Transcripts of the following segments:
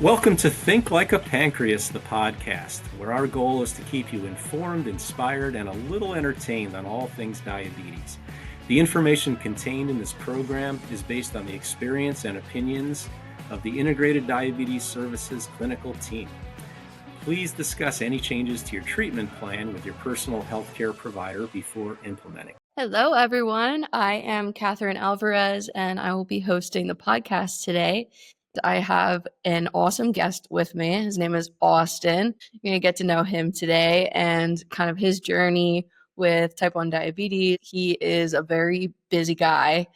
Welcome to Think Like a Pancreas, the podcast, where our goal is to keep you informed, inspired, and a little entertained on all things diabetes. The information contained in this program is based on the experience and opinions of the Integrated Diabetes Services clinical team. Please discuss any changes to your treatment plan with your personal healthcare provider before implementing. Hello, everyone. I am Kathyrn Alvarez, and I will be hosting the podcast today. I have an awesome guest with me. His name is Austin. You're going to get to know him today and kind of his journey with type 1 diabetes. He is a very busy guy.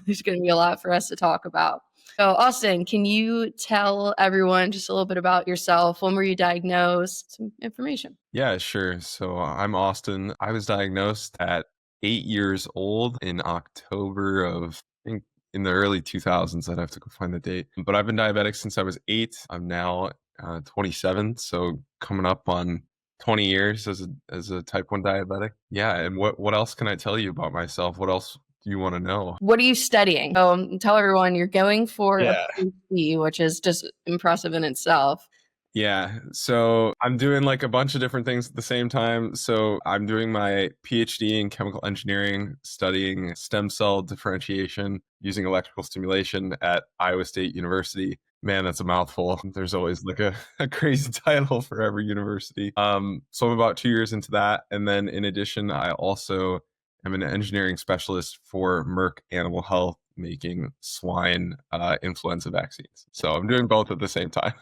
There's going to be a lot for us to talk about. So, Austin, can you tell everyone just a little bit about yourself? When were you diagnosed? Some information. Yeah, sure. So I'm Austin. I was diagnosed at 8 years old in October of, I think, in the early 2000s. I'd have to go find the date. But I've been diabetic since I was 8. I'm now 27, so coming up on 20 years as a type 1 diabetic. Yeah, and what else can I tell you about myself? What else do you want to know? What are you studying? So tell everyone you're going for a PhD, which is just impressive in itself. Yeah, so I'm doing like a bunch of different things at the same time. So I'm doing my PhD in chemical engineering, studying stem cell differentiation using electrical stimulation at Iowa State University. Man, that's a mouthful. There's always like a crazy title for every university. So I'm about 2 years into that. And then in addition, I also am an engineering specialist for Merck Animal Health, making swine influenza vaccines. So I'm doing both at the same time.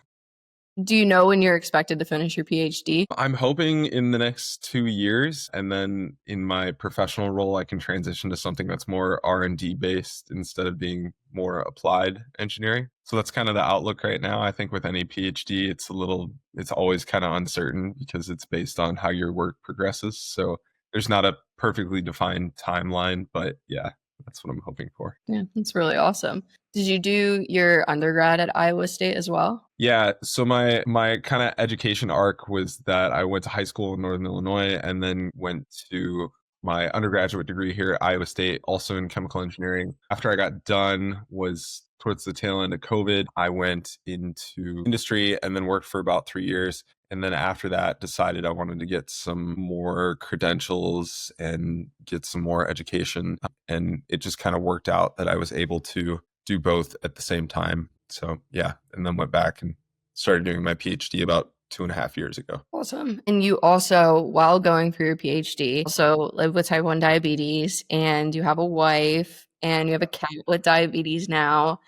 Do you know when you're expected to finish your PhD? I'm hoping in the next 2 years, and then in my professional role, I can transition to something that's more R&D based instead of being more applied engineering. So that's kind of the outlook right now. I think with any PhD, it's always kind of uncertain because it's based on how your work progresses. So there's not a perfectly defined timeline, but yeah, that's what I'm hoping for. Yeah, that's really awesome. Did you do your undergrad at Iowa State as well? Yeah, so my kind of education arc was that I went to high school in Northern Illinois and then went to my undergraduate degree here at Iowa State, also in chemical engineering. After I got done was towards the tail end of COVID. I went into industry and then worked for about 3 years. And then after that, decided I wanted to get some more credentials and get some more education. And it just kind of worked out that I was able to do both at the same time. So yeah, and then went back and started doing my PhD about 2.5 years ago. Awesome. And you also, while going for your PhD, also live with type 1 diabetes, and you have a wife, and you have a cat with diabetes now.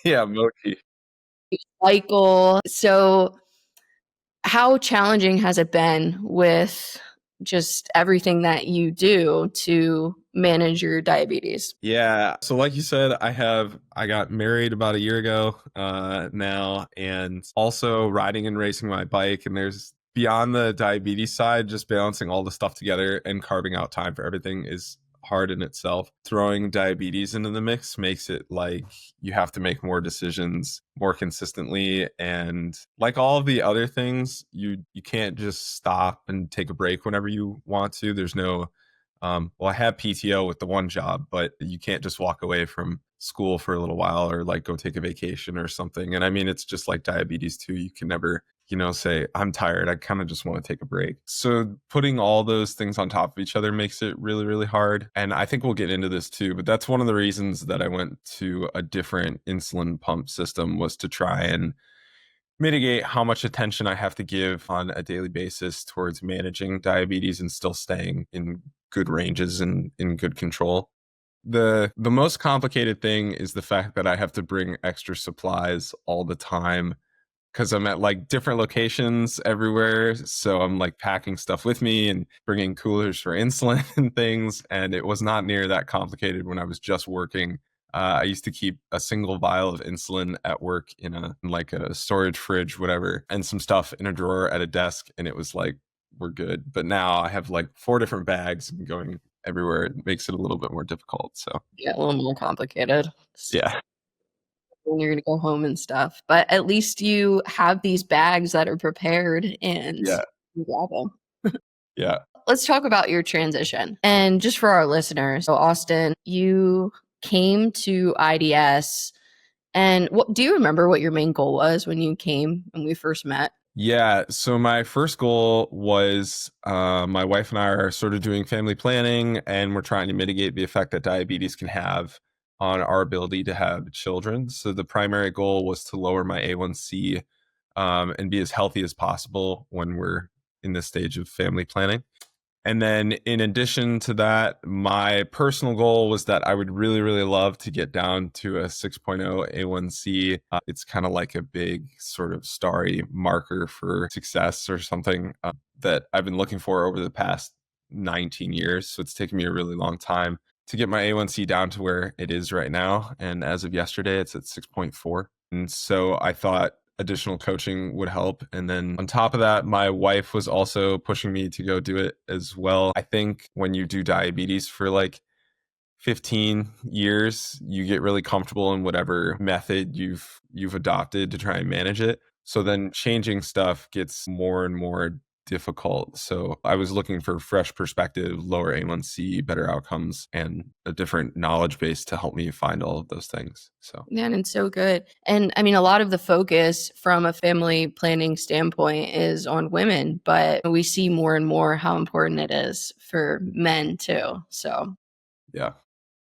Yeah, Mochi. You cycle. So how challenging has it been with just everything that you do to manage your diabetes? Yeah. So like you said, I got married about a year ago now, and also riding and racing my bike. And there's beyond the diabetes side, just balancing all the stuff together and carving out time for everything is hard in itself. Throwing diabetes into the mix makes it like you have to make more decisions more consistently, and like all of the other things, you can't just stop and take a break whenever you want to. There's no well, I have PTO with the one job, but you can't just walk away from school for a little while or like go take a vacation or something. And I mean, it's just like diabetes too. You can never, say, I'm tired. I kind of just want to take a break. So putting all those things on top of each other makes it really, really hard. And I think we'll get into this too, but that's one of the reasons that I went to a different insulin pump system, was to try and mitigate how much attention I have to give on a daily basis towards managing diabetes and still staying in good ranges and in good control. The most complicated thing is the fact that I have to bring extra supplies all the time because I'm at like different locations everywhere. So I'm like packing stuff with me and bringing coolers for insulin and things. And it was not near that complicated when I was just working. I used to keep a single vial of insulin at work in a storage fridge, whatever, and some stuff in a drawer at a desk. And it was like, we're good. But now I have like 4 different bags and going everywhere. It makes it a little bit more difficult. So yeah, a little more complicated. Yeah. When you're going to go home and stuff. But at least you have these bags that are prepared and you grab them. Yeah. Let's talk about your transition. And just for our listeners, so Austin, you came to IDS And what do you remember what your main goal was when you came and we first met? Yeah. So my first goal was my wife and I are sort of doing family planning, and we're trying to mitigate the effect that diabetes can have on our ability to have children. So the primary goal was to lower my A1C and be as healthy as possible when we're in this stage of family planning. And then in addition to that, my personal goal was that I would really, really love to get down to a 6.0 A1C. It's kind of like a big sort of starry marker for success or something that I've been looking for over the past 19 years. So it's taken me a really long time to get my A1C down to where it is right now. And as of yesterday, it's at 6.4. And so I thought additional coaching would help. And then on top of that, my wife was also pushing me to go do it as well. I think when you do diabetes for like 15 years, you get really comfortable in whatever method you've adopted to try and manage it. So then changing stuff gets more and more difficult. So I was looking for fresh perspective, lower A1C, better outcomes, and a different knowledge base to help me find all of those things. So Man, it's so good. And I mean, a lot of the focus from a family planning standpoint is on women, but we see more and more how important it is for men too. So yeah.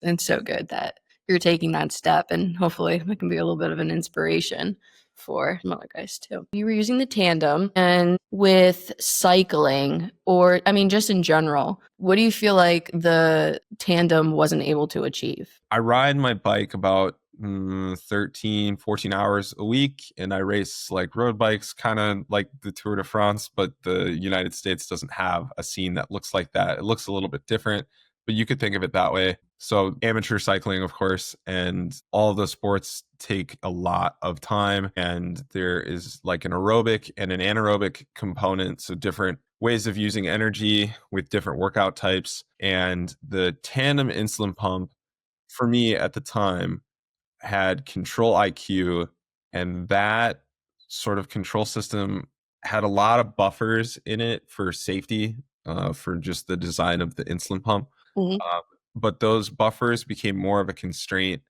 it's so good that you're taking that step, and hopefully it can be a little bit of an inspiration for some other guys too. You were using the Tandem, and with cycling, or I mean, just in general, what do you feel like the Tandem wasn't able to achieve? I ride my bike about 13, 14 hours a week, and I race like road bikes, kind of like the Tour de France, but the United States doesn't have a scene that looks like that. It looks a little bit different, but you could think of it that way. So amateur cycling, of course, and all of those sports take a lot of time, and there is like an aerobic and an anaerobic component, so different ways of using energy with different workout types. And the Tandem insulin pump for me at the time had control IQ, and that sort of control system had a lot of buffers in it for safety, for just the design of the insulin pump. Mhm. But those buffers became more of a constraint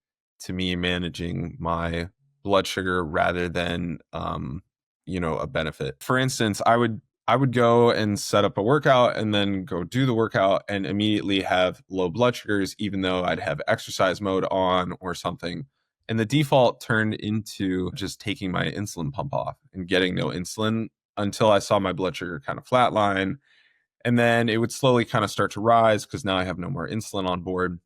to me managing my blood sugar rather than, a benefit. For instance, I would go and set up a workout and then go do the workout and immediately have low blood sugars, even though I'd have exercise mode on or something. And the default turned into just taking my insulin pump off and getting no insulin until I saw my blood sugar kind of flatline. And then it would slowly kind of start to rise because now I have no more insulin on board.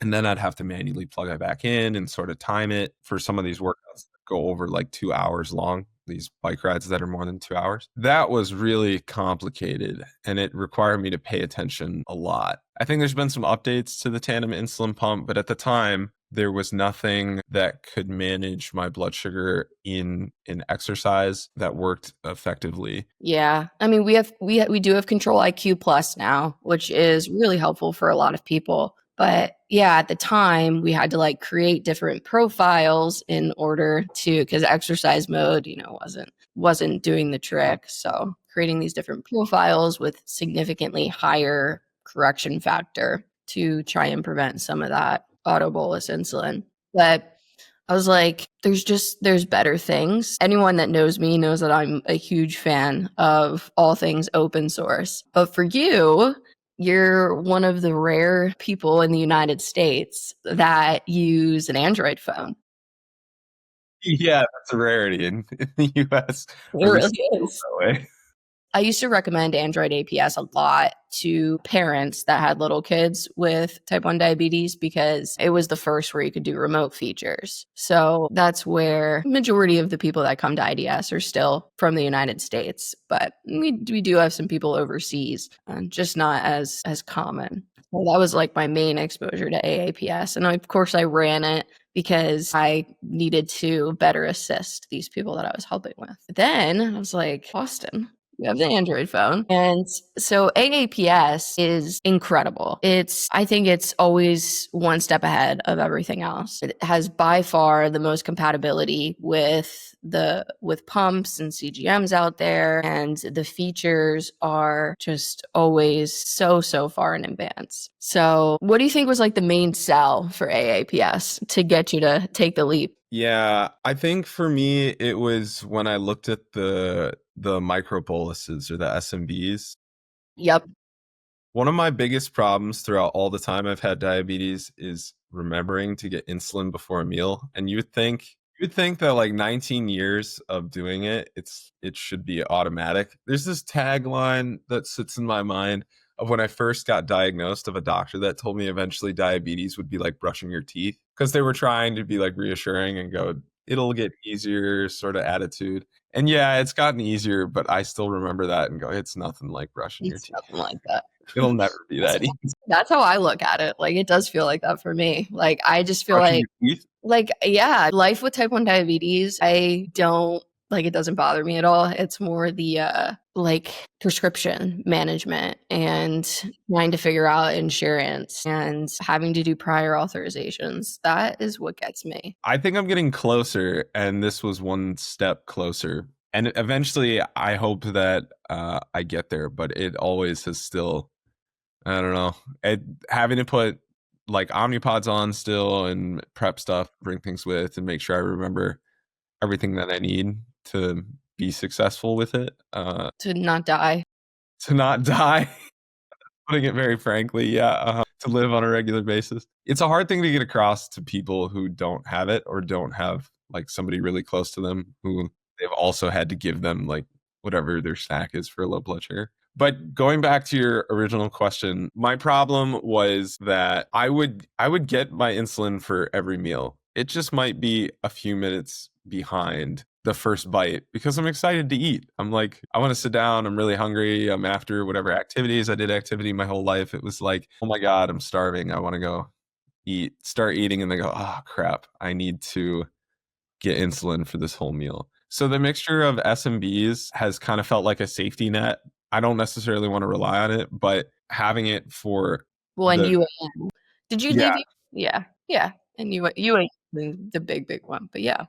And then I'd have to manually plug it back in and sort of time it for some of these workouts that go over like 2 hours long, these bike rides that are more than 2 hours. That was really complicated, and it required me to pay attention a lot. I think there's been some updates to the Tandem insulin pump, but at the time, there was nothing that could manage my blood sugar in an exercise that worked effectively. Yeah. I mean, we do have Control IQ Plus now, which is really helpful for a lot of people. But yeah, at the time we had to like create different profiles in order to, because exercise mode, wasn't doing the trick. So creating these different profiles with significantly higher correction factor to try and prevent some of that autobolus insulin. But I was like, there's better things. Anyone that knows me knows that I'm a huge fan of all things open source. But for you, you're one of the rare people in the United States that use an Android phone. Yeah, that's a rarity in the US. It Or at really least it feels is. that way. I used to recommend Android APS a lot to parents that had little kids with type 1 diabetes because it was the first where you could do remote features. So that's where majority of the people that come to IDS are still from the United States, but we do have some people overseas, just not as common. Well, that was like my main exposure to AAPS. And of course I ran it because I needed to better assist these people that I was helping with. Then I was like, Austin, you have the Android phone. And so AAPS is incredible. I think it's always one step ahead of everything else. It has by far the most compatibility with pumps and CGMs out there. And the features are just always so far in advance. So what do you think was like the main sell for AAPS to get you to take the leap? Yeah, I think for me it was when I looked at the microboluses or the SMBs. Yep. One of my biggest problems throughout all the time I've had diabetes is remembering to get insulin before a meal. And you'd think that like 19 years of doing it, it should be automatic. There's this tagline that sits in my mind of when I first got diagnosed of a doctor that told me eventually diabetes would be like brushing your teeth because they were trying to be like reassuring and go, it'll get easier sort of attitude. And yeah, it's gotten easier, but I still remember that and go, it's nothing like brushing your It's teeth. nothing like that. It'll never be that easy. That's how I look at it. Like, it does feel like that for me. Like, I just feel Brushing your teeth? yeah, life with type 1 diabetes, I don't like, it doesn't bother me at all. It's more the like prescription management and trying to figure out insurance and having to do prior authorizations. That is what gets me. I think I'm getting closer, and this was one step closer. And eventually, I hope that I get there, but it always has still, I don't know, having to put like Omnipods on still and prep stuff, bring things with, and make sure I remember everything that I need to be successful with it, To not die. to not die. Putting it very frankly, yeah, to live on a regular basis. It's a hard thing to get across to people who don't have it or don't have like somebody really close to them who they've also had to give them like whatever their snack is for low blood sugar. But going back to your original question, my problem was that I would get my insulin for every meal. It just might be a few minutes behind the first bite because I'm excited to eat. I'm like, I want to sit down. I'm really hungry. I'm after whatever activities. I did activity my whole life. It was like, oh my God, I'm starving. I want to go start eating. And then go, oh crap, I need to get insulin for this whole meal. So the mixture of SMBs has kind of felt like a safety net. I don't necessarily want to rely on it, but having it for When the, you did you yeah, leave? Yeah, yeah, and you ate the big one, but yeah.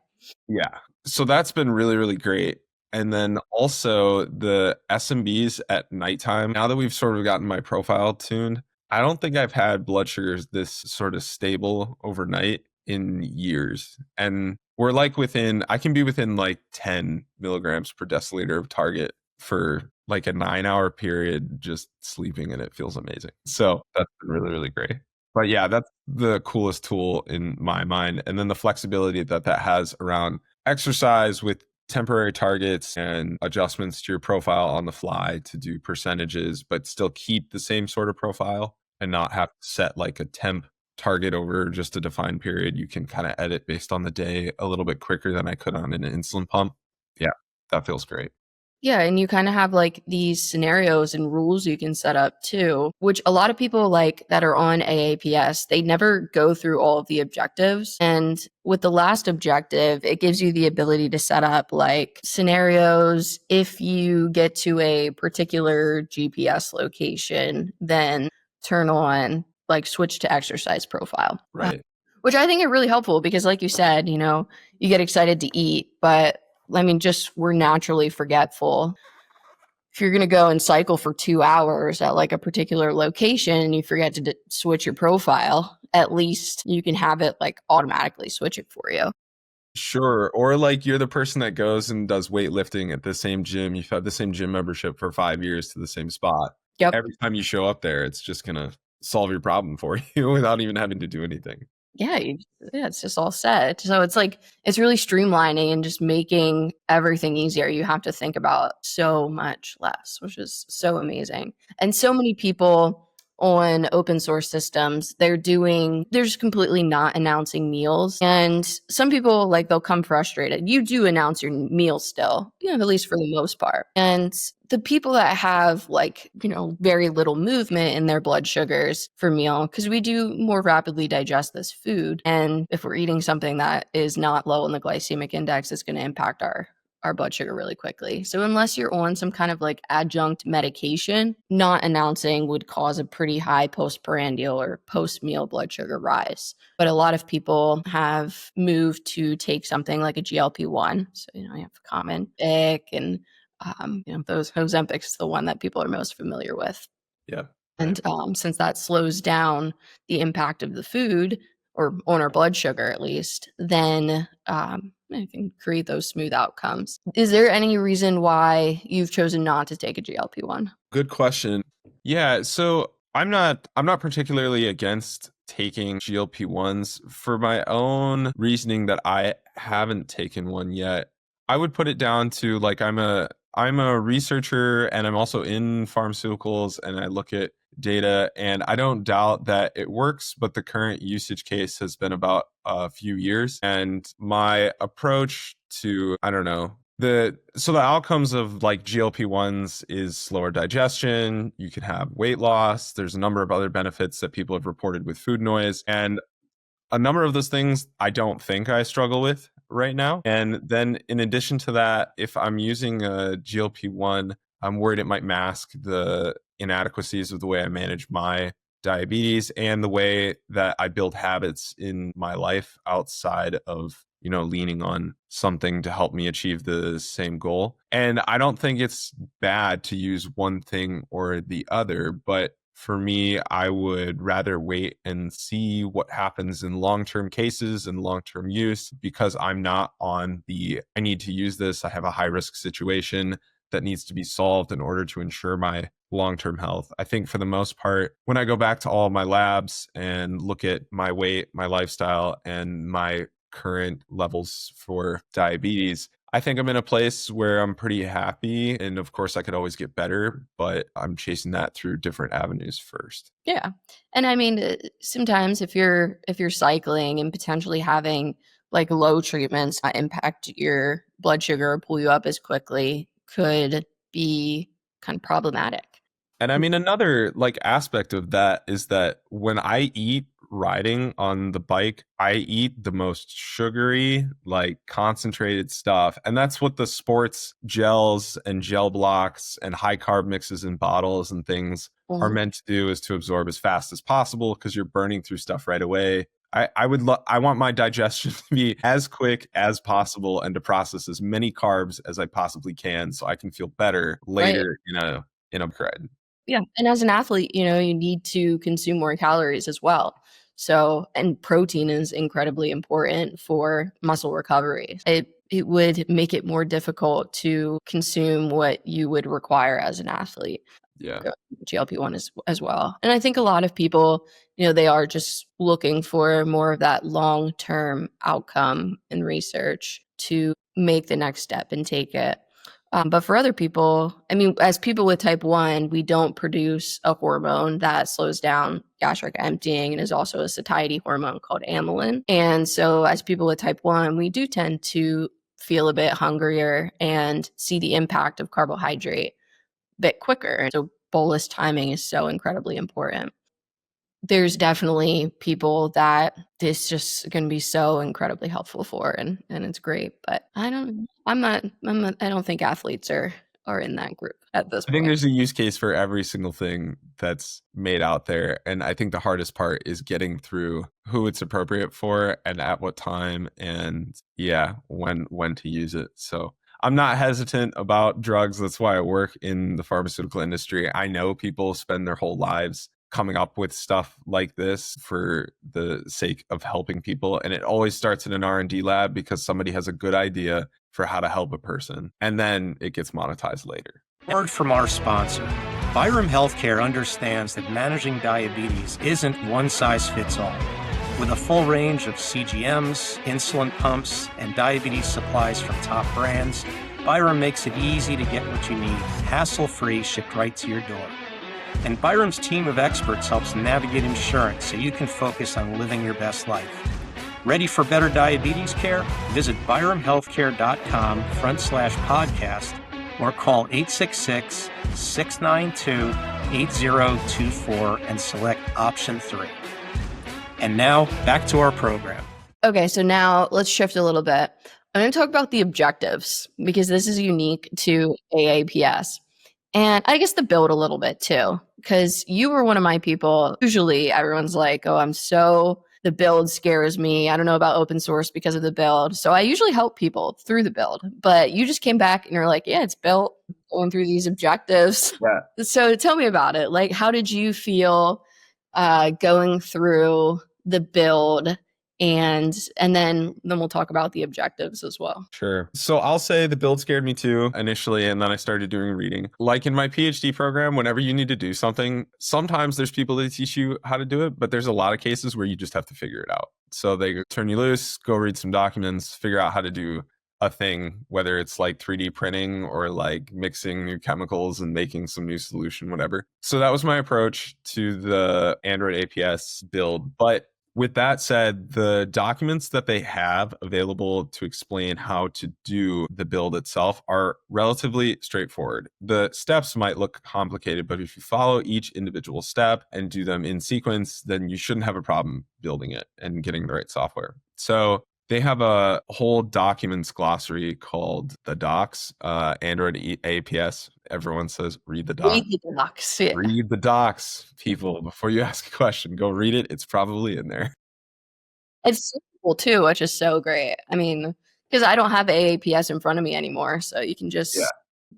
yeah. So that's been really, really great. And then also the SMBs at nighttime. Now that we've sort of gotten my profile tuned, I don't think I've had blood sugars this sort of stable overnight in years. And we're like I can be within like 10 milligrams per deciliter of target for like a 9-hour period just sleeping, and it feels amazing. So that's been really, really great. But yeah, that's the coolest tool in my mind. And then the flexibility that has around exercise with temporary targets and adjustments to your profile on the fly to do percentages, but still keep the same sort of profile and not have to set like a temp target over just a defined period. You can kind of edit based on the day a little bit quicker than I could on an insulin pump. Yeah, that feels great. Yeah, and you kind of have like these scenarios and rules you can set up too, which a lot of people like that are on AAPS, they never go through all of the objectives. And with the last objective, it gives you the ability to set up like scenarios. If you get to a particular GPS location, then turn on like switch to exercise profile. Right. Which I think are really helpful because, like you said, you get excited to eat, but I mean, just we're naturally forgetful. If you're going to go and cycle for 2 hours at like a particular location and you forget to switch your profile, at least you can have it like automatically switch it for you. Sure. Or like you're the person that goes and does weightlifting at the same gym. You've had the same gym membership for 5 years to the same spot. Yep. Every time you show up there, it's just going to solve your problem for you without even having to do anything. Yeah, it's just all set. So it's like it's really streamlining and just making everything easier. You have to think about so much less, which is so amazing. And so many people on open source systems, they're just completely not announcing meals. And some people like they'll come frustrated. You do announce your meals still, at least for the most part. And the people that have like, very little movement in their blood sugars for meal, because we do more rapidly digest this food. And if we're eating something that is not low in the glycemic index, it's going to impact our blood sugar really quickly. So unless you're on some kind of like adjunct medication, not announcing would cause a pretty high postprandial or post-meal blood sugar rise. But a lot of people have moved to take something like a GLP-1. So, you have common BIC and those Ozempic's the one that people are most familiar with. Yeah. And since that slows down the impact of the food, or on our blood sugar at least, then it can create those smooth outcomes. Is there any reason why you've chosen not to take a GLP-1? Good question. Yeah, so I'm not particularly against taking GLP-1s for my own reasoning that I haven't taken one yet. I would put it down to like I'm a researcher and I'm also in pharmaceuticals and I look at data and I don't doubt that it works, but the current usage case has been about a few years. And my approach to, I don't know, the outcomes of like GLP-1s is slower digestion, you can have weight loss, there's a number of other benefits that people have reported with food noise, and a number of those things I don't think I struggle with right now. And then in addition to that, if I'm using a GLP-1, I'm worried it might mask the inadequacies of the way I manage my diabetes and the way that I build habits in my life outside of, leaning on something to help me achieve the same goal. And I don't think it's bad to use one thing or the other, but for me, I would rather wait and see what happens in long-term cases and long-term use because I'm not on I need to use this. I have a high-risk situation that needs to be solved in order to ensure my long-term health. I think for the most part, when I go back to all my labs and look at my weight, my lifestyle, and my current levels for diabetes, I think I'm in a place where I'm pretty happy. And of course, I could always get better, but I'm chasing that through different avenues first. Yeah. And I mean, sometimes if you're cycling and potentially having like low treatments not impact your blood sugar or pull you up as quickly could be kind of problematic. And I mean, another like aspect of that is that when I eat riding on the bike, I eat the most sugary, like concentrated stuff. And that's what the sports gels and gel blocks and high carb mixes in bottles and things are meant to do, is to absorb as fast as possible because you're burning through stuff right away. I want my digestion to be as quick as possible and to process as many carbs as I possibly can so I can feel better later, in a ride. Yeah. And as an athlete, you need to consume more calories as well. So, and protein is incredibly important for muscle recovery. It would make it more difficult to consume what you would require as an athlete. Yeah. GLP-1 as well. And I think a lot of people, they are just looking for more of that long-term outcome in research to make the next step and take it. But for other people, I mean, as people with type 1, we don't produce a hormone that slows down gastric emptying and is also a satiety hormone called amylin. And so as people with type 1, we do tend to feel a bit hungrier and see the impact of carbohydrate a bit quicker. So bolus timing is so incredibly important. There's definitely people that this just going to be so incredibly helpful for, and it's great. But I don't think athletes are in that group at this point. I think there's a use case for every single thing that's made out there. And I think the hardest part is getting through who it's appropriate for and at what time and when to use it. So I'm not hesitant about drugs. That's why I work in the pharmaceutical industry. I know people spend their whole lives coming up with stuff like this for the sake of helping people. And it always starts in an R&D lab because somebody has a good idea for how to help a person. And then it gets monetized later. Word from our sponsor. Byram Healthcare understands that managing diabetes isn't one size fits all. With a full range of CGMs, insulin pumps, and diabetes supplies from top brands, Byram makes it easy to get what you need, hassle-free, shipped right to your door. And Byram's team of experts helps navigate insurance so you can focus on living your best life. Ready for better diabetes care? Visit byramhealthcare.com/podcast or call 866-692-8024 and select option 3. And now, back to our program. Okay, so now let's shift a little bit. I'm going to talk about the objectives because this is unique to AAPS. And I guess the build a little bit too, because you were one of my people. Usually everyone's like, the build scares me. I don't know about open source because of the build. So I usually help people through the build. But you just came back and you're like, yeah, it's built, going through these objectives. Yeah. So tell me about it. Like, how did you feel going through the build and then we'll talk about the objectives as well. Sure. So I'll say the build scared me too initially, and then I started doing reading. Like in my PhD program, whenever you need to do something, sometimes there's people that teach you how to do it, but there's a lot of cases where you just have to figure it out. So they turn you loose, go read some documents, figure out how to do a thing, whether it's like 3D printing or like mixing new chemicals and making some new solution, whatever. So that was my approach to the Android APS build. But with that said, the documents that they have available to explain how to do the build itself are relatively straightforward. The steps might look complicated, but if you follow each individual step and do them in sequence, then you shouldn't have a problem building it and getting the right software. So they have a whole documents glossary called the docs, Android APS. Everyone says, read the docs. Read the docs. Yeah. Read the docs, people. Before you ask a question, go read it. It's probably in there. It's simple too, which is so great. I mean, because I don't have AAPS in front of me anymore, so you can just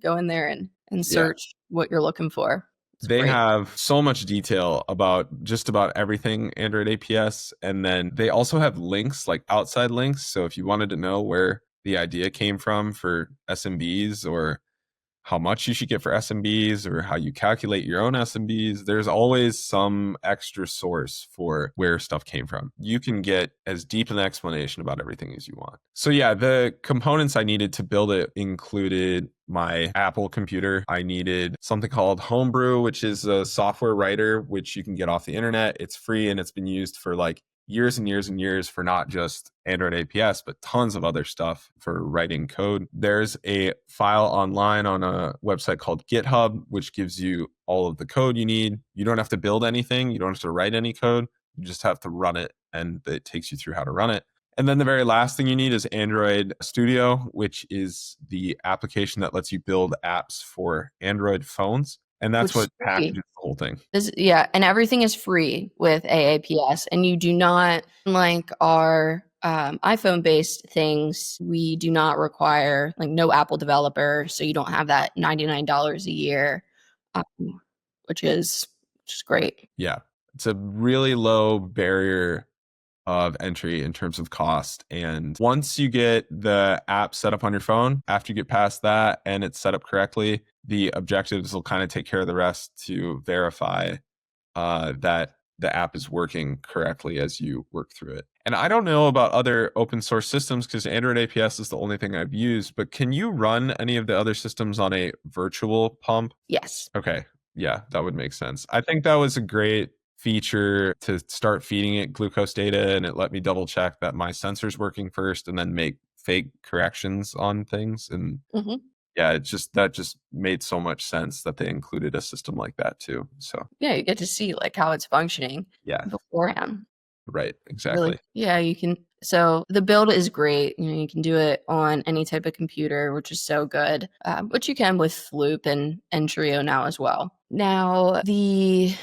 go in there and search what you're looking for. They have so much detail about just about everything Android APS. And then they also have links, like outside links. So if you wanted to know where the idea came from for SMBs or how much you should get for SMBs or how you calculate your own SMBs, there's always some extra source for where stuff came from. You can get as deep an explanation about everything as you want. So yeah, the components I needed to build it included my Apple computer. I needed something called Homebrew, which is a software writer, which you can get off the internet. It's free and it's been used for like years and years and years for not just Android APS, but tons of other stuff for writing code. There's a file online on a website called GitHub, which gives you all of the code you need. You don't have to build anything. You don't have to write any code. You just have to run it, and it takes you through how to run it. And then the very last thing you need is Android Studio, which is the application that lets you build apps for Android phones. And that's what packages the whole thing. And everything is free with AAPS. And you do not, like our iPhone-based things, we do not require, like, no Apple developer. So you don't have that $99 a year, which is great. Yeah. It's a really low barrier of entry in terms of cost. And once you get the app set up on your phone, after you get past that and it's set up correctly, the objectives will kind of take care of the rest to verify that the app is working correctly as you work through it. And I don't know about other open source systems because Android APS is the only thing I've used, but can you run any of the other systems on a virtual pump? Yes. Okay. Yeah, that would make sense. I think that was a great feature to start feeding it glucose data, and it let me double check that my sensor's working first and then make fake corrections on things. And yeah, that just made so much sense that they included a system like that too. So yeah, you get to see like how it's functioning beforehand. Right, exactly. Really, you can. So the build is great. You can do it on any type of computer, which is so good, which you can with Loop and Trio now as well. Now, the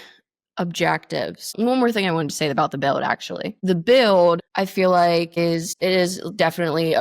objectives. One more thing I wanted to say about the build, actually. The build, I feel like, is definitely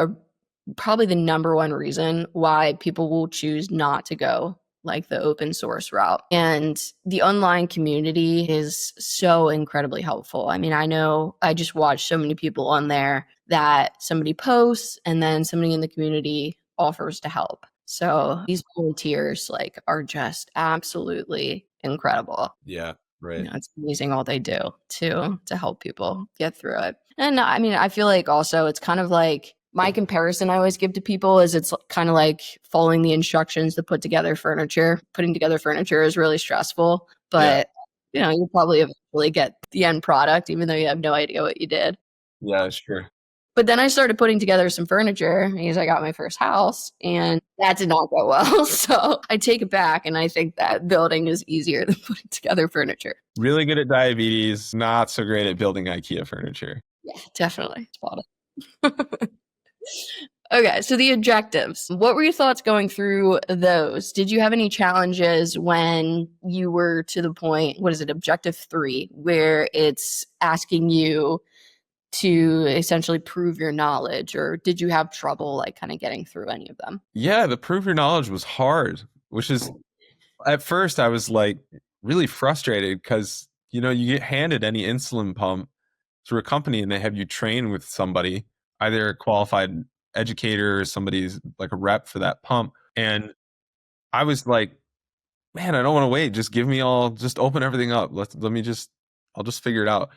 probably the number one reason why people will choose not to go like the open source route. And the online community is so incredibly helpful. I mean, I know I just watched so many people on there that somebody posts and then somebody in the community offers to help. So these volunteers are just absolutely incredible. Yeah. Right. It's amazing all they do to help people get through it. And I mean, I feel like also it's kind of like my comparison I always give to people is it's kind of like following the instructions to put together furniture. Putting together furniture is really stressful, but you'll probably eventually get the end product, even though you have no idea what you did. Yeah, sure. But then I started putting together some furniture because I got my first house, and that did not go well. So I take it back, and I think that building is easier than putting together furniture. Really good at diabetes, not so great at building IKEA furniture. Yeah, definitely. Spot it. Okay, so the objectives. What were your thoughts going through those? Did you have any challenges when you were to the point, objective 3, where it's asking you to essentially prove your knowledge, or did you have trouble kind of getting through any of them? Yeah, the prove your knowledge was hard, which is at first I was really frustrated because you get handed any insulin pump through a company and they have you train with somebody, either a qualified educator or somebody's like a rep for that pump. And I was like, man, I don't want to wait. Just give me just open everything up. I'll just figure it out.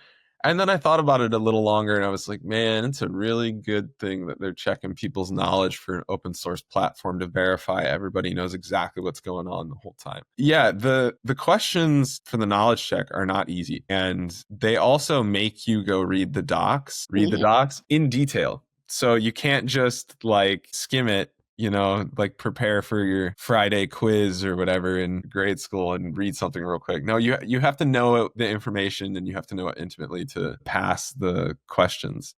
And then I thought about it a little longer and I was like, man, it's a really good thing that they're checking people's knowledge for an open source platform to verify everybody knows exactly what's going on the whole time. Yeah, the questions for the knowledge check are not easy. And they also make you go read the docs in detail. So you can't just like skim it, like prepare for your Friday quiz or whatever in grade school and read something real quick. No, you have to know the information and you have to know it intimately to pass the questions.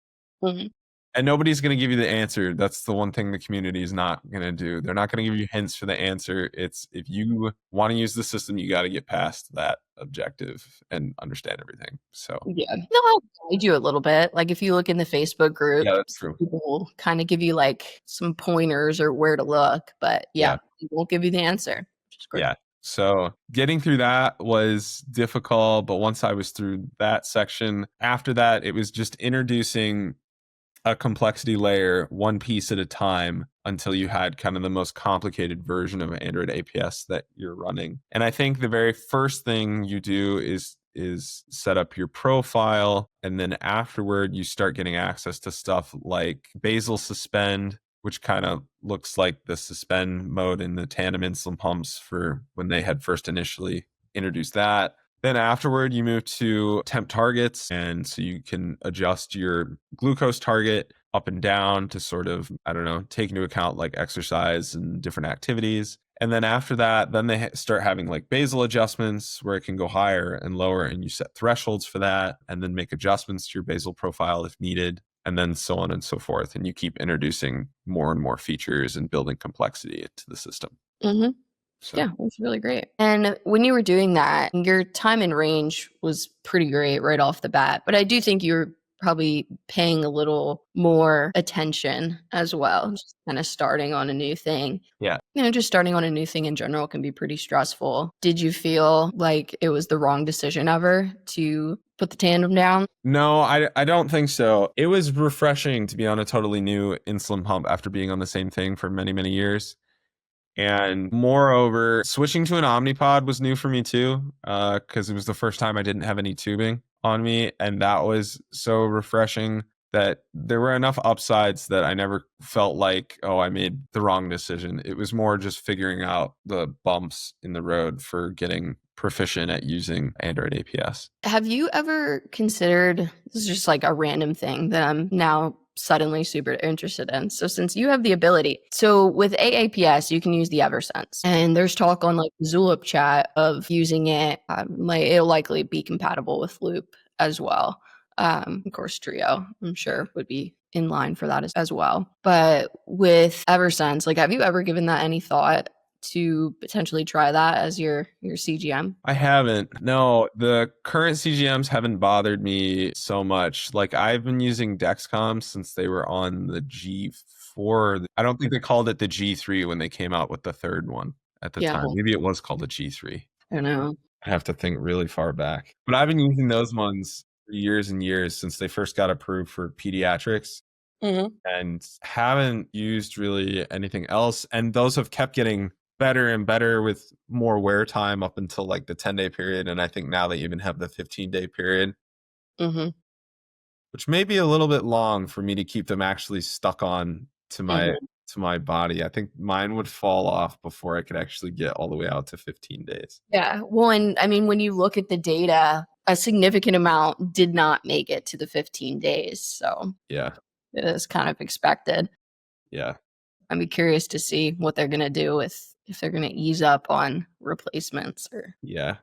Mm-hmm. And nobody's going to give you the answer. That's the one thing the community is not going to do. They're not going to give you hints for the answer. It's if you want to use the system, you got to get past that objective and understand everything. So yeah, they'll guide you a little bit. Like if you look in the Facebook group, yeah, that's true. People will kind of give you like some pointers or where to look, but yeah. It won't give you the answer, which is great. Yeah. So getting through that was difficult, but once I was through that section, after that, it was just introducing a complexity layer one piece at a time until you had kind of the most complicated version of Android APS that you're running. And I think the very first thing you do is set up your profile, and then afterward you start getting access to stuff like basal suspend, which kind of looks like the suspend mode in the Tandem insulin pumps for when they had first initially introduced that. Then afterward, you move to temp targets. And so you can adjust your glucose target up and down to sort of, take into account like exercise and different activities. And then after that, then they start having like basal adjustments where it can go higher and lower, and you set thresholds for that and then make adjustments to your basal profile if needed, and then so on and so forth. And you keep introducing more and more features and building complexity into the system. Mm-hmm. So. Yeah, it was really great. And when you were doing that, your time in range was pretty great right off the bat. But I do think you were probably paying a little more attention as well, just kind of starting on a new thing. Yeah. Just starting on a new thing in general can be pretty stressful. Did you feel like it was the wrong decision ever to put the Tandem down? No, I don't think so. It was refreshing to be on a totally new insulin pump after being on the same thing for many, many years. And moreover, switching to an Omnipod was new for me too, because it was the first time I didn't have any tubing on me. And that was so refreshing that there were enough upsides that I never felt like, oh, I made the wrong decision. It was more just figuring out the bumps in the road for getting proficient at using Android APS. Have you ever considered, this is just like a random thing that I'm now suddenly super interested in. So since you have the ability, so with AAPS, you can use the Eversense, and there's talk on like Zulip chat of using it. Like it'll likely be compatible with Loop as well. Of course, Trio, I'm sure, would be in line for that as well. But with Eversense, like, have you ever given that any thought to potentially try that as your CGM? I haven't. No, the current CGMs haven't bothered me so much. Like I've been using Dexcom since they were on the G4. I don't think they called it the G3 when they came out with the third one at the time. Maybe it was called the G3. I don't know. I have to think really far back. But I've been using those ones for years and years since they first got approved for pediatrics. Mm-hmm. And haven't used really anything else. And those have kept getting better and better with more wear time up until like the 10-day period. And I think now they even have the 15-day period, which may be a little bit long for me to keep them actually stuck on to my body. I think mine would fall off before I could actually get all the way out to 15 days. Yeah. Well, and I mean, when you look at the data, a significant amount did not make it to the 15 days. So yeah, it is kind of expected. Yeah. I'd be curious to see what they're going to do if they're going to ease up on replacements or. Yeah.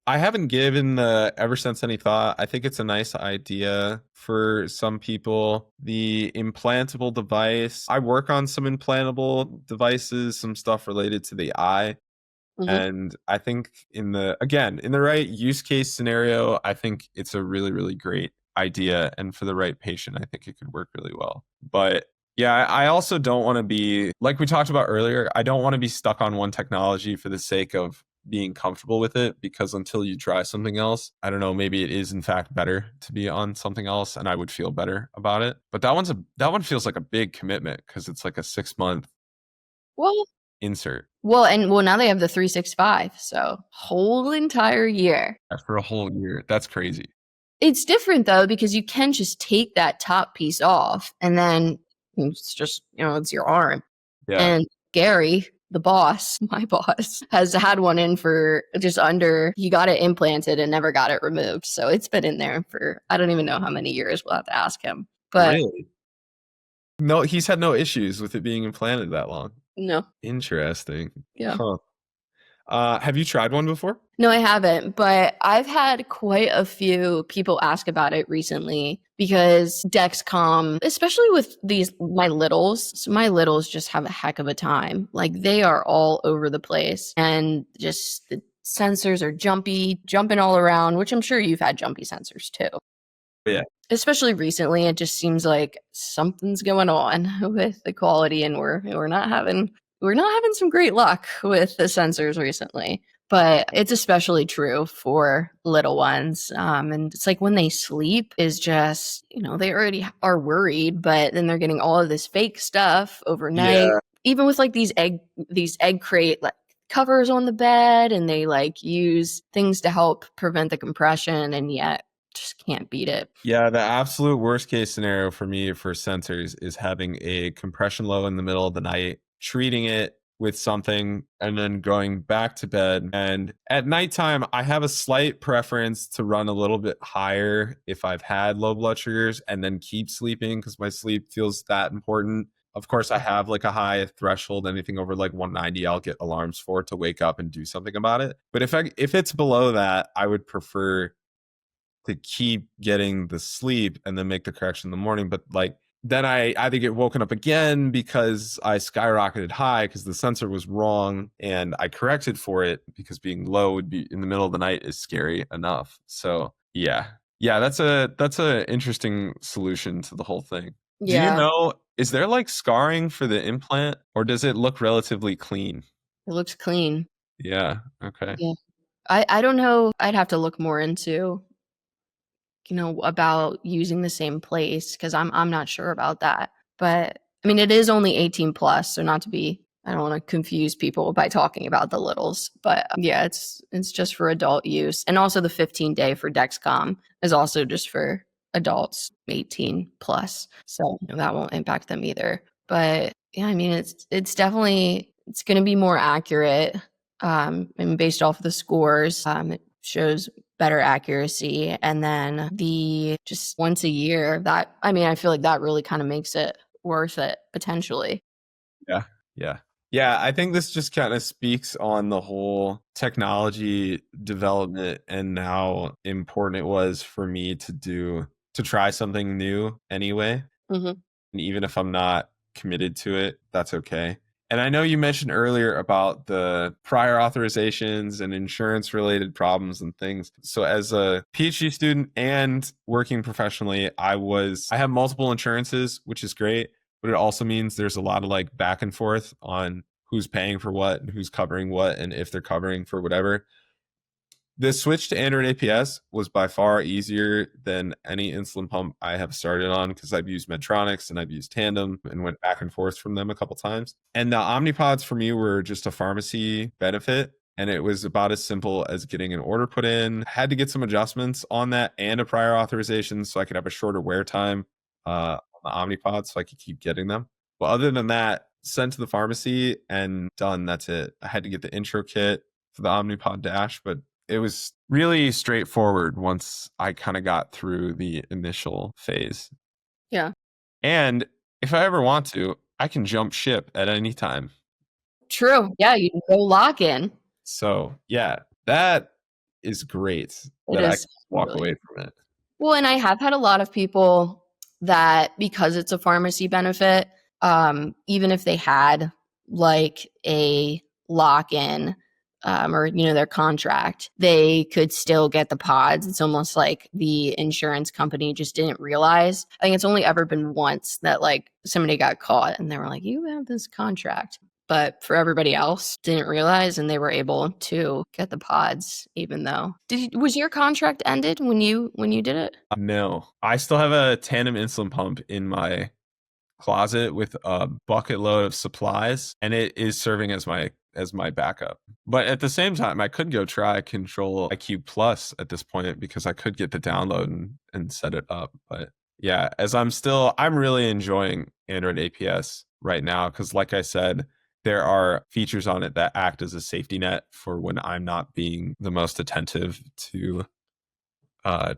I haven't given the Eversense any thought. I think it's a nice idea for some people. The implantable device, I work on some implantable devices, some stuff related to the eye. And I think in the right use case scenario, I think it's a really, really great idea. And for the right patient, I think it could work really well. But yeah, I also don't want to be, like we talked about earlier, I don't want to be stuck on one technology for the sake of being comfortable with it, because until you try something else, I don't know, maybe it is in fact better to be on something else and I would feel better about it. But that one feels like a big commitment because it's like a 6-month Well, insert and now they have the 365, so whole entire year. for a whole year. That's crazy. It's different though, because you can just take that top piece off and then it's just, it's your arm. Yeah. And Gary, the boss, my boss, has had one in for he got it implanted and never got it removed. So it's been in there for, I don't even know how many years. We'll have to ask him. But Really? No, he's had no issues with it being implanted that long. No. Interesting. Yeah. Huh. Have you tried one before? No, I haven't, but I've had quite a few people ask about it recently because Dexcom, especially with my littles just have a heck of a time. Like they are all over the place and just the sensors are jumping all around, which I'm sure you've had jumpy sensors too. Yeah. Especially recently, it just seems like something's going on with the quality and we're not having some great luck with the sensors recently. But it's especially true for little ones. And it's like when they sleep is just, they already are worried, but then they're getting all of this fake stuff overnight. Yeah. Even with like these egg crate like covers on the bed, and they like use things to help prevent the compression, and yet just can't beat it. Yeah, the absolute worst case scenario for me for sensors is having a compression low in the middle of the night, treating it with something, and then going back to bed. And at nighttime, I have a slight preference to run a little bit higher if I've had low blood sugars, and then keep sleeping because my sleep feels that important. Of course, I have like a high threshold. Anything over like 190, I'll get alarms for to wake up and do something about it. But if it's below that, I would prefer to keep getting the sleep and then make the correction in the morning. But like then I either get woken up again because I skyrocketed high because the sensor was wrong, and I corrected for it because being low would be in the middle of the night is scary enough. So yeah, that's a interesting solution to the whole thing. Yeah. Do you know, is there like scarring for the implant, or does it look relatively clean? It looks clean. Yeah. Okay. Yeah. I don't know. I'd have to look more into about using the same place, because I'm not sure about that. But I mean, it is only 18 plus, so I don't want to confuse people by talking about the littles. But yeah, it's just for adult use. And also the 15-day for Dexcom is also just for adults 18 plus. So that won't impact them either. But yeah, I mean, it's definitely, it's going to be more accurate. And based off of the scores, it shows better accuracy. And then the just once a year, I feel like that really kind of makes it worth it potentially. Yeah, I think this just kind of speaks on the whole technology development and how important it was for me to try something new anyway. Mm-hmm. And even if I'm not committed to it, that's okay. And I know you mentioned earlier about the prior authorizations and insurance related problems and things. So as a PhD student and working professionally, I have multiple insurances, which is great, but it also means there's a lot of like back and forth on who's paying for what and who's covering what and if they're covering for whatever. The switch to Android APS was by far easier than any insulin pump I have started on, because I've used Medtronics and I've used Tandem and went back and forth from them a couple times. And the Omnipods for me were just a pharmacy benefit. And it was about as simple as getting an order put in. I had to get some adjustments on that and a prior authorization so I could have a shorter wear time on the Omnipod so I could keep getting them. But other than that, sent to the pharmacy and done. That's it. I had to get the intro kit for the Omnipod Dash, but it was really straightforward once I kind of got through the initial phase. Yeah. And if I ever want to, I can jump ship at any time. True. Yeah, you can go lock in. So yeah, that is great that I can walk away from it. Well, and I have had a lot of people that, because it's a pharmacy benefit, even if they had like a lock-in or their contract, they could still get the pods. It's almost like the insurance company just didn't realize. I think it's only ever been once that like somebody got caught and they were like, you have this contract. but for everybody else, didn't realize, and they were able to get the pods, even though. Was your contract ended when you did it? No, I still have a Tandem insulin pump in my closet with a bucket load of supplies, and it is serving as my backup. But at the same time, I could go try Control IQ Plus at this point because I could get the download and set it up. But yeah, I'm really enjoying Android APS right now because, like I said, there are features on it that act as a safety net for when I'm not being the most attentive to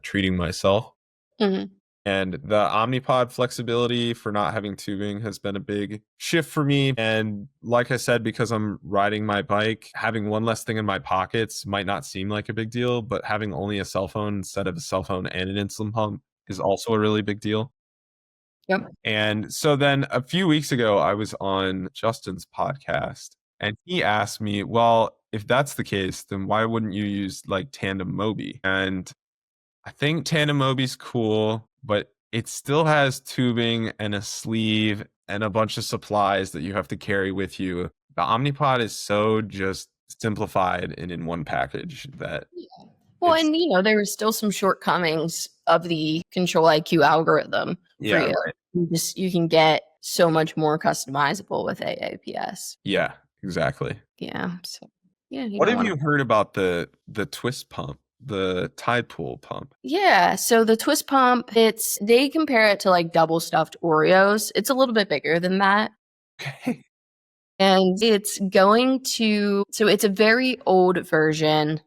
treating myself. Mm-hmm. And the Omnipod flexibility for not having tubing has been a big shift for me. And like I said, because I'm riding my bike, having one less thing in my pockets might not seem like a big deal, but having only a cell phone instead of a cell phone and an insulin pump is also a really big deal. Yep. And so then a few weeks ago, I was on Justin's podcast and he asked me, well, if that's the case, then why wouldn't you use like Tandem Mobi? And I think Tandem Mobi's cool, but it still has tubing and a sleeve and a bunch of supplies that you have to carry with you. The Omnipod is so just simplified and in one package that Well, and there were still some shortcomings of the Control IQ algorithm for you. right. You can get so much more customizable with AAPS. Yeah, exactly. Yeah. So yeah. What have you heard about the twist pump, the Tide Pool pump? Yeah, so the twist pump, they compare it to like double stuffed Oreos. It's a little bit bigger than that. Okay. And it's a very old version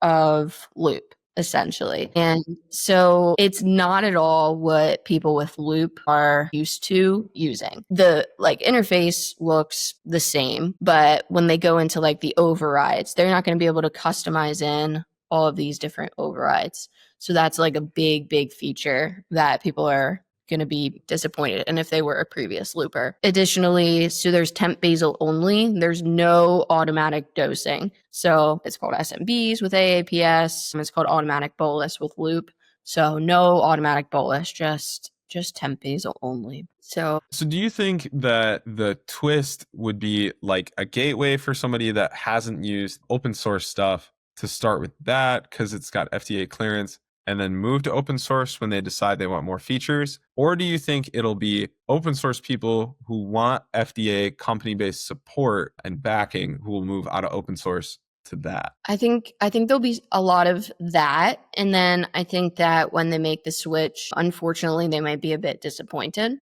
of Loop, essentially. And so it's not at all what people with Loop are used to using. The like interface looks the same, but when they go into like the overrides, they're not going to be able to customize in all of these different overrides. So that's like a big, big feature that people are going to be disappointed in if they were a previous looper. Additionally, so there's temp basal only. There's no automatic dosing. So it's called SMBs with AAPS. It's called automatic bolus with loop. So no automatic bolus, just temp basal only. So do you think that the twist would be like a gateway for somebody that hasn't used open source stuff to start with that because it's got FDA clearance and then move to open source when they decide they want more features? Or do you think it'll be open source people who want FDA company-based support and backing who will move out of open source to that? I think there'll be a lot of that. And then I think that when they make the switch, unfortunately, they might be a bit disappointed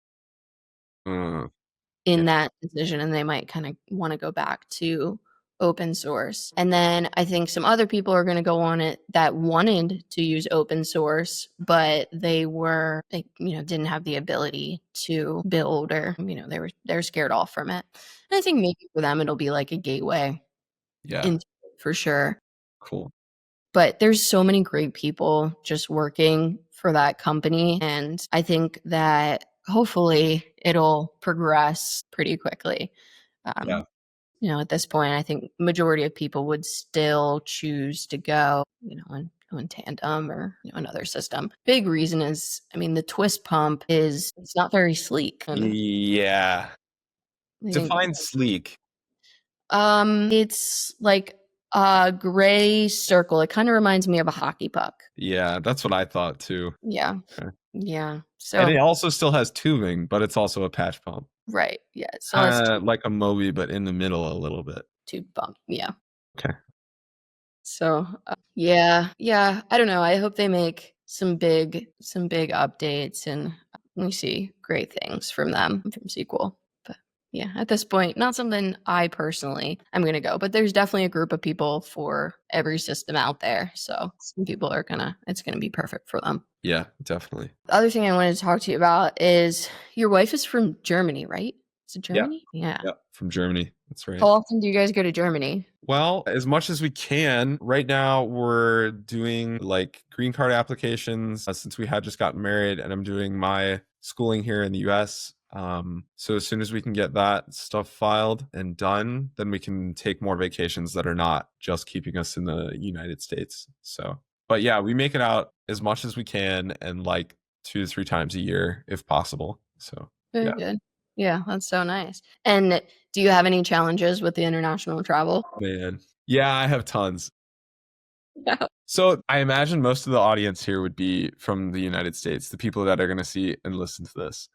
in that decision, and they might kind of want to go back to open source. And then I think some other people are going to go on it that wanted to use open source, but they didn't have the ability to build, or they're scared off from it. And I think maybe for them it'll be like a gateway. Yeah, for sure. Cool. But there's so many great people just working for that company, and I think that hopefully it'll progress pretty quickly. At this point, I think majority of people would still choose to go, on Tandem or another system. Big reason is, the twist pump it's not very sleek. Yeah. Define sleek. It's like a gray circle. It kind of reminds me of a hockey puck. Yeah, that's what I thought too. Yeah. Okay. Yeah. So, and it also still has tubing, but it's also a patch pump. Right. Yeah. So like a Mobi, but in the middle a little bit. Tube pump. Yeah. Okay. So yeah. I don't know. I hope they make some big updates, and we see great things from them from SQL. But yeah, at this point, not something I personally am going to go, but there's definitely a group of people for every system out there. So some people it's going to be perfect for them. Yeah, definitely. The other thing I wanted to talk to you about is your wife is from Germany, right? Is it Germany? Yeah. From Germany. That's right. How often do you guys go to Germany? Well, as much as we can. Right now, we're doing like green card applications since we had just gotten married, and I'm doing my schooling here in the US. So as soon as we can get that stuff filed and done, then we can take more vacations that are not just keeping us in the United States. So, but yeah, we make it out as much as we can, and like 2 to 3 times a year if possible. So Very good. Yeah, that's so nice. And Do you have any challenges with the international travel? Man. Yeah, I have tons. Yeah. So I imagine most of the audience here would be from the United States, the people that are going to see and listen to this.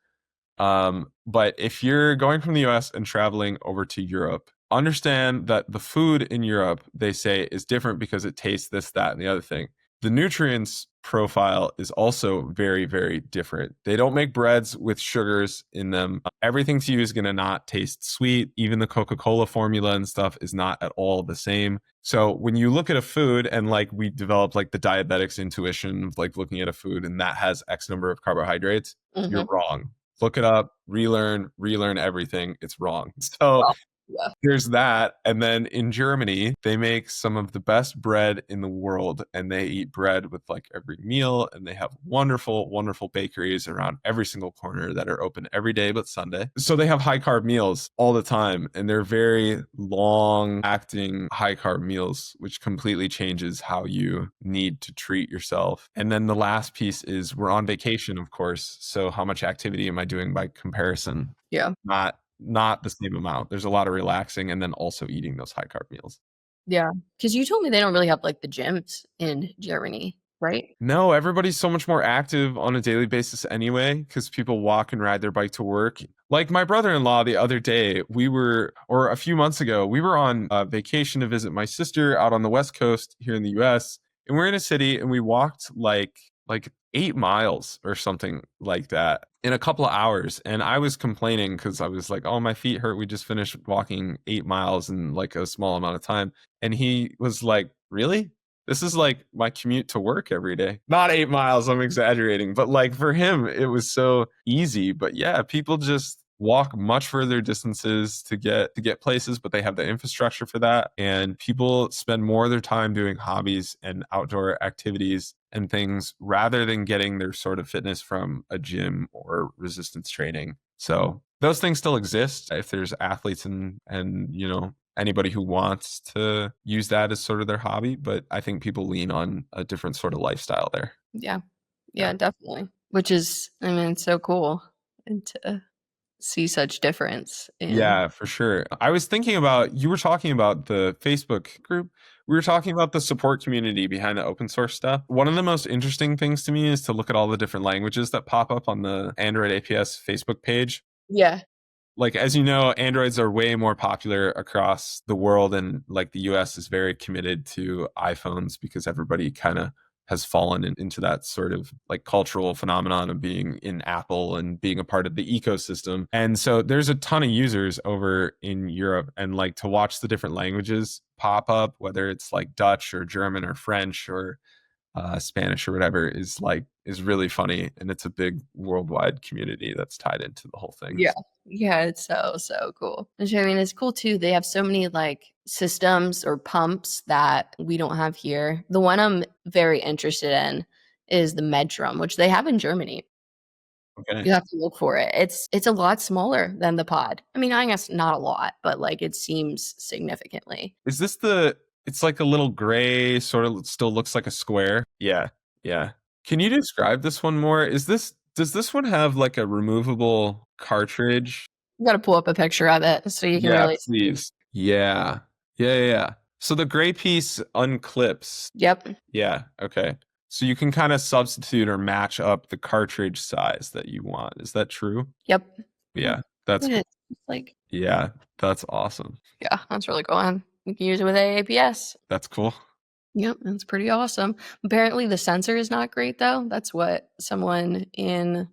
But if you're going from the US and traveling over to Europe, understand that the food in Europe, they say, is different because it tastes this, that, and the other thing. The nutrients profile is also very, very different. They don't make breads with sugars in them. Everything to you is going to not taste sweet. Even the Coca-Cola formula and stuff is not at all the same. So when you look at a food and like we developed like the diabetic's intuition of like looking at a food and that has X number of carbohydrates, you're wrong. Look it up, relearn everything. It's wrong. So Well, yeah. there's that. And then in Germany, they make some of the best bread in the world, and they eat bread with like every meal. And they have wonderful, wonderful bakeries around every single corner that are open every day but Sunday. So they have high carb meals all the time, and they're very long acting high carb meals, which completely changes how you need to treat yourself. And then the last piece is we're on vacation, of course. So how much activity am I doing by comparison? Yeah. Not the same amount. There's a lot of relaxing and then also eating those high carb meals. Yeah. Because you told me they don't really have like the gyms in Germany, right? No, everybody's so much more active on a daily basis anyway, because people walk and ride their bike to work. Like my brother-in-law the other day, or a few months ago, we were on vacation to visit my sister out on the West Coast here in the US. And we're in a city and we walked like 8 miles or something like that in a couple of hours. And I was complaining because I was like, oh, my feet hurt. We just finished walking 8 miles in like a small amount of time. And he was like, really? This is like my commute to work every day. Not 8 miles, I'm exaggerating. But like for him, it was so easy. But yeah, people just walk much further distances to get places, but they have the infrastructure for that. And people spend more of their time doing hobbies and outdoor activities and things rather than getting their sort of fitness from a gym or resistance training. So those things still exist if there's athletes and you know anybody who wants to use that as sort of their hobby, but I think people lean on a different sort of lifestyle there. Yeah. Yeah, definitely. Which is, I mean, it's so cool and to see such difference in Yeah, for sure. I was thinking about, you were talking about the Facebook group. We were talking about the support community behind the open source stuff. One of the most interesting things to me is to look at all the different languages that pop up on the Android APS Facebook page. Yeah. Like, as you know, Androids are way more popular across the world, and like the US is very committed to iPhones because everybody kind of has fallen into that sort of like cultural phenomenon of being in Apple and being a part of the ecosystem. And so there's a ton of users over in Europe, and like to watch the different languages pop up, whether it's like Dutch or German or French or Spanish or whatever, is really funny. And it's a big worldwide community that's tied into the whole thing. Yeah. Yeah, it's so cool. Which, I mean, it's cool too. They have so many like systems or pumps that we don't have here. The one I'm very interested in is the Medrum, which they have in Germany. Okay. You have to look for it. It's a lot smaller than the Pod. I mean, I guess not a lot, but like it seems significantly. Is this it's like a little gray, sort of still looks like a square? Yeah. Yeah. Can you describe this one more? Does this one have like a removable cartridge? You got to pull up a picture of it so you can Yeah, really see. please. Yeah. Yeah. So the gray piece unclips. Yep. Yeah. Okay. So you can kind of substitute or match up the cartridge size that you want. Is that true? Yep. Yeah. That's It cool. is. It's like, Yeah. That's awesome. yeah, that's really cool. And you can use it with AAPS. That's cool. Yep, that's pretty awesome. Apparently the sensor is not great though. That's what someone in,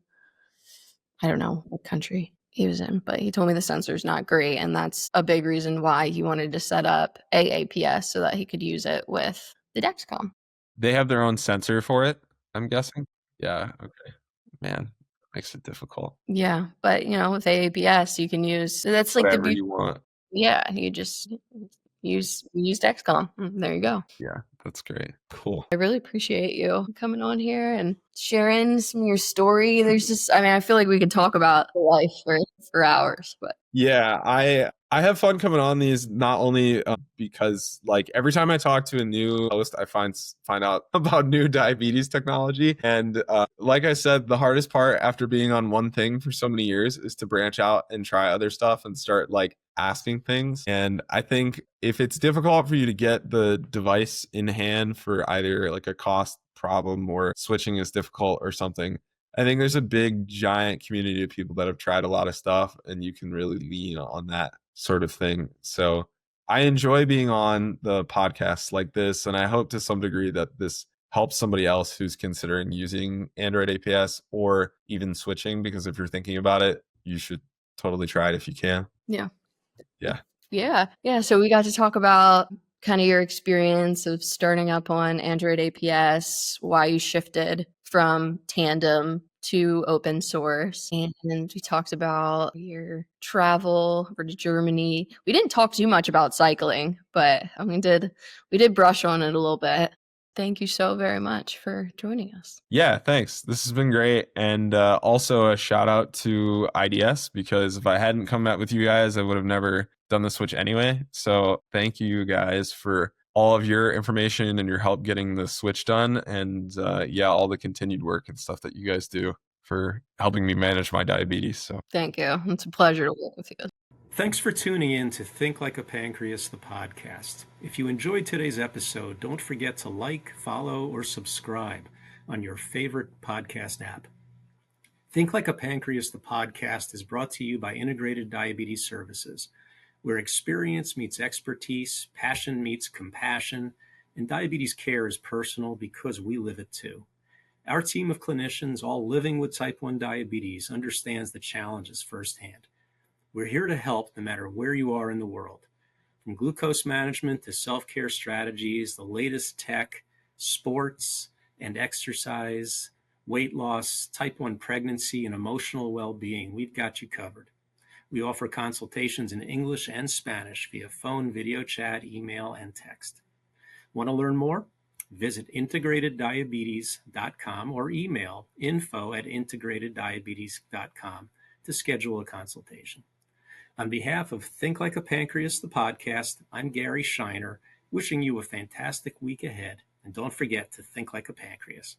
I don't know what country he was in, but he told me the sensor is not great, and that's a big reason why he wanted to set up AAPS so that he could use it with the Dexcom. They have their own sensor for it, I'm guessing. Yeah. Okay. Man, makes it difficult. Yeah, but you know, with AAPS you can use, that's like Whatever the you want. yeah, you just use Dexcom. There you go. Yeah, that's great. Cool. I really appreciate you coming on here and sharing some of your story. There's just, I mean, I feel like we could talk about life for hours, but Yeah, I have fun coming on these, not only because like every time I talk to a new host, I find out about new diabetes technology. And like I said, the hardest part after being on one thing for so many years is to branch out and try other stuff and start like asking things. And I think if it's difficult for you to get the device in hand for either like a cost problem or switching is difficult or something, I think there's a big giant community of people that have tried a lot of stuff, and you can really lean on that sort of thing. So I enjoy being on the podcasts like this, and I hope to some degree that this helps somebody else who's considering using Android APS or even switching, because if you're thinking about it, you should totally try it if you can. Yeah. Yeah. Yeah. So we got to talk about kind of your experience of starting up on Android APS, why you shifted from Tandem to open source. And we talked about your travel over to Germany. We didn't talk too much about cycling, but we did brush on it a little bit. Thank you so very much for joining us. Yeah, thanks. This has been great. And also a shout out to IDS, because if I hadn't come out with you guys, I would have never done the switch anyway. So thank you guys for all of your information and your help getting the switch done. And all the continued work and stuff that you guys do for helping me manage my diabetes. So thank you. It's a pleasure to work with you. Thanks for tuning in to Think Like a Pancreas, the podcast. If you enjoyed today's episode, don't forget to like, follow, or subscribe on your favorite podcast app. Think Like a Pancreas, the podcast is brought to you by Integrated Diabetes Services, where experience meets expertise, passion meets compassion, and diabetes care is personal because we live it too. Our team of clinicians, all living with type 1 diabetes, understands the challenges firsthand. We're here to help no matter where you are in the world. From glucose management to self-care strategies, the latest tech, sports and exercise, weight loss, type 1 pregnancy, and emotional well-being, we've got you covered. We offer consultations in English and Spanish via phone, video chat, email, and text. Want to learn more? Visit integrateddiabetes.com or email info@integrateddiabetes.com to schedule a consultation. On behalf of Think Like a Pancreas, the podcast, I'm Gary Shiner, wishing you a fantastic week ahead. And don't forget to think like a pancreas.